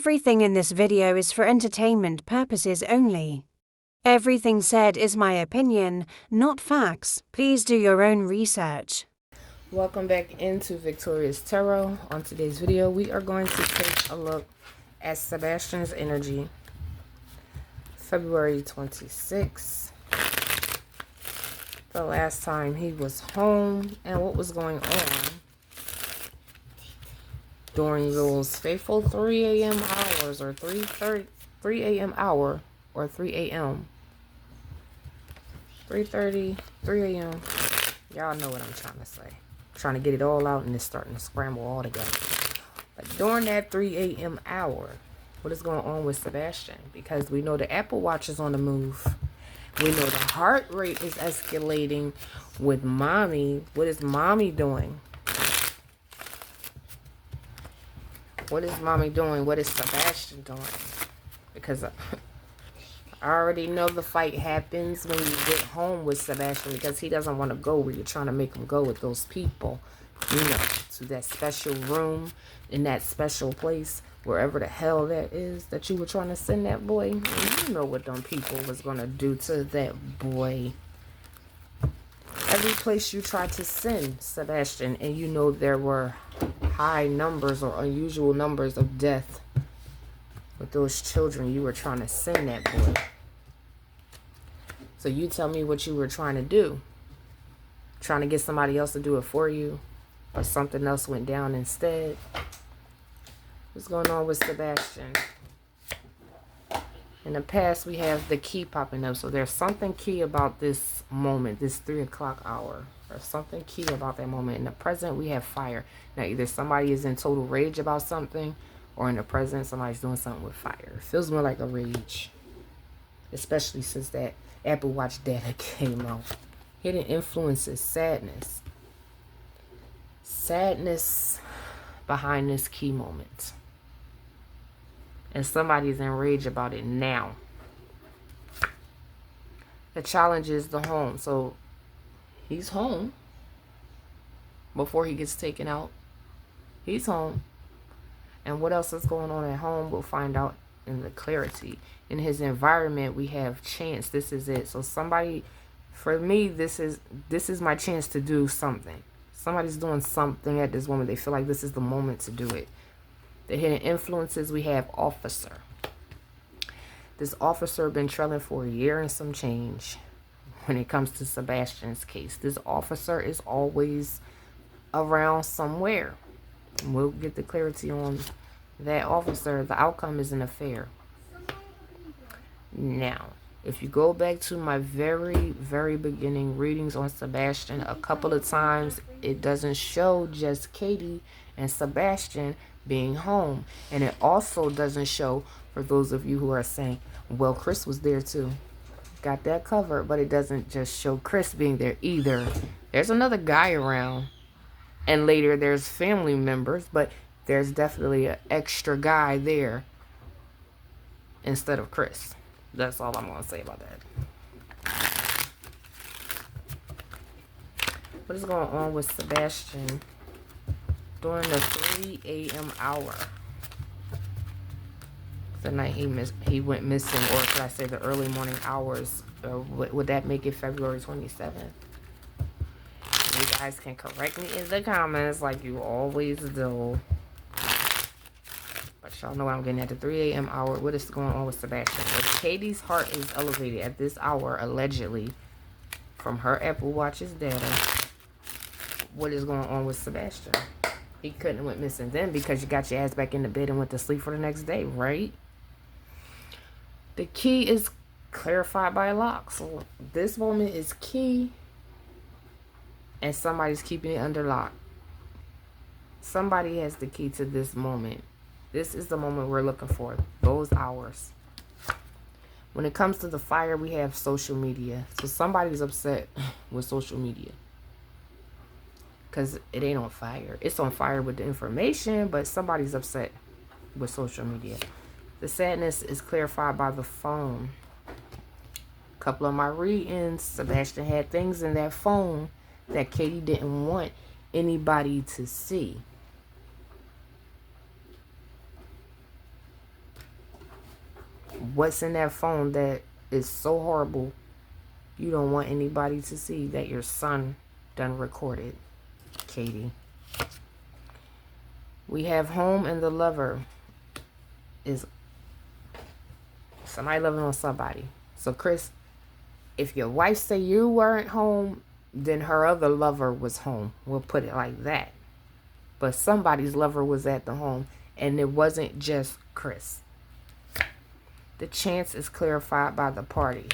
Everything in this video is for entertainment purposes only. Everything said is my opinion, not facts. Please do your own research. Welcome back into Victoria's Tarot. On today's video, we are going to take a look at Sebastian's energy, February 26th, the last time he was home, and what was going on during those fateful 3 a.m. hours, or 3 a.m. hour, or 3 a.m. 3:30, 3 a.m. Y'all know what I'm trying to say. Trying to get it all out and it's starting to scramble all together. But during that 3 a.m. hour, what is going on with Sebastian? Because we know the Apple Watch is on the move. We know the heart rate is escalating with mommy. What is mommy doing? What is mommy doing? What is Sebastian doing? Because I already know the fight happens when you get home with Sebastian, because he doesn't want to go where you're trying to make him go with those people. You know, to that special room, in that special place, wherever the hell that is that you were trying to send that boy. And you know what them people was going to do to that boy. Every place you tried to send Sebastian, and you know there were high numbers or unusual numbers of death with those children you were trying to send that boy. So you tell me what you were trying to do. Trying to get somebody else to do it for you, or something else went down instead. What's going on with Sebastian? In the past, we have the key popping up. So there's something key about this moment, this 3 o'clock hour. There's something key about that moment. In the present, we have fire. Now, either somebody is in total rage about something, or in the present, somebody's doing something with fire. It feels more like a rage. Especially since that Apple Watch data came out. Hidden influences, sadness. Sadness behind this key moment. And somebody's enraged about it now. The challenge is the home. So he's home before he gets taken out. He's home. And what else is going on at home, we'll find out in the clarity. In his environment, we have chance. This is it. So somebody, for me, this is my chance to do something. Somebody's doing something at this moment. They feel like this is the moment to do it. The hidden influences, we have officer. This officer been trailing for a year and some change when it comes to Sebastian's case. This officer is always around somewhere. And we'll get the clarity on that officer. The outcome is an affair. Now, if you go back to my very, very beginning readings on Sebastian, a couple of times it doesn't show just Katie and Sebastian being home. And it also doesn't show, for those of you who are saying, well, Chris was there too. Got that covered, but it doesn't just show Chris being there either. There's another guy around. And later there's family members, but there's definitely an extra guy there instead of Chris. That's all I'm going to say about that. What is going on with Sebastian during the 3 a.m. hour? The night he went missing, or should I say the early morning hours? Would that make it February 27th? You guys can correct me in the comments like you always do. But y'all know I'm getting at the 3 a.m. hour. What is going on with Sebastian? If Katie's heart is elevated at this hour, allegedly, from her Apple Watch's data, what is going on with Sebastian? He couldn't have went missing then because you got your ass back in the bed and went to sleep for the next day, right? The key is clarified by lock. So this moment is key. And somebody's keeping it under lock. Somebody has the key to this moment. This is the moment we're looking for. Those hours. When it comes to the fire, we have social media. So somebody's upset with social media. Because it ain't on fire. It's on fire with the information, but somebody's upset with social media. The sadness is clarified by the phone. A couple of my readings, Sebastian had things in that phone that Katie didn't want anybody to see. what's in that phone that is so horrible you don't want anybody to see that your son done recorded, Katie. We have home and the lover is somebody loving on somebody. So Chris, if your wife say you weren't home, then her other lover was home. We'll put it like that. But somebody's lover was at the home, and it wasn't just Chris. The chance is clarified by the party.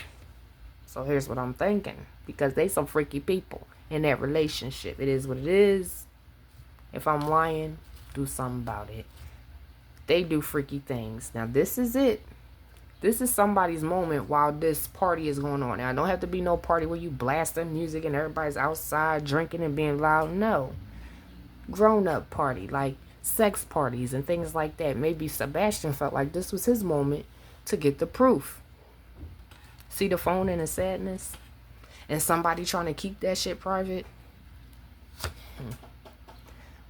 So here's what I'm thinking, because they some freaky people in that relationship. It is what it is. If I'm lying, do something about it. They do freaky things. Now this is it. This is somebody's moment while this party is going on. Now, it don't have to be no party where you blasting music and everybody's outside drinking and being loud. No. Grown-up party, like sex parties and things like that. Maybe Sebastian felt like this was his moment to get the proof. See the phone and the sadness? And somebody trying to keep that shit private?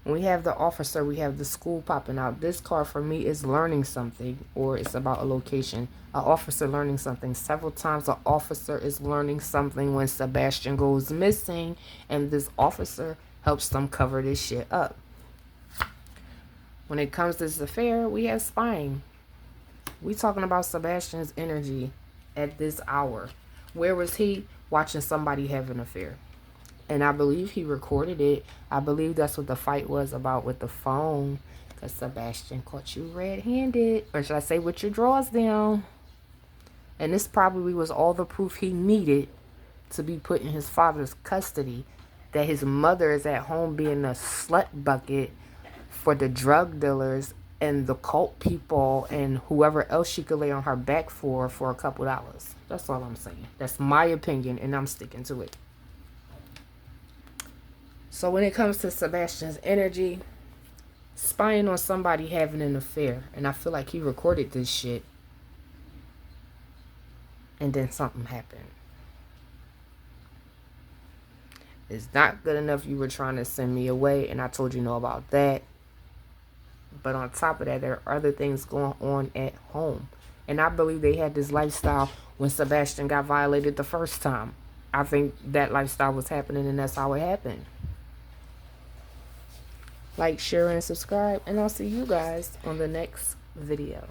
When we have the officer, we have the school popping out. This card for me is learning something, or it's about a location. An officer learning something. Several times an officer is learning something when Sebastian goes missing, and this officer helps them cover this shit up. When it comes to this affair, we have spying. We talking about Sebastian's energy at this hour. Where was he? Watching somebody have an affair. And I believe he recorded it. I believe that's what the fight was about with the phone. Because Sebastian caught you red-handed. Or should I say with your drawers down. And this probably was all the proof he needed to be put in his father's custody. That his mother is at home being a slut bucket for the drug dealers and the cult people and whoever else she could lay on her back for a couple dollars. That's all I'm saying. That's my opinion, and I'm sticking to it. So when it comes to Sebastian's energy, spying on somebody having an affair, and I feel like he recorded this shit, and then something happened. It's not good enough you were trying to send me away, and I told you no about that. But on top of that, there are other things going on at home. And I believe they had this lifestyle when Sebastian got violated the first time. I think that lifestyle was happening, and that's how it happened. Like, share, and subscribe, and I'll see you guys on the next video.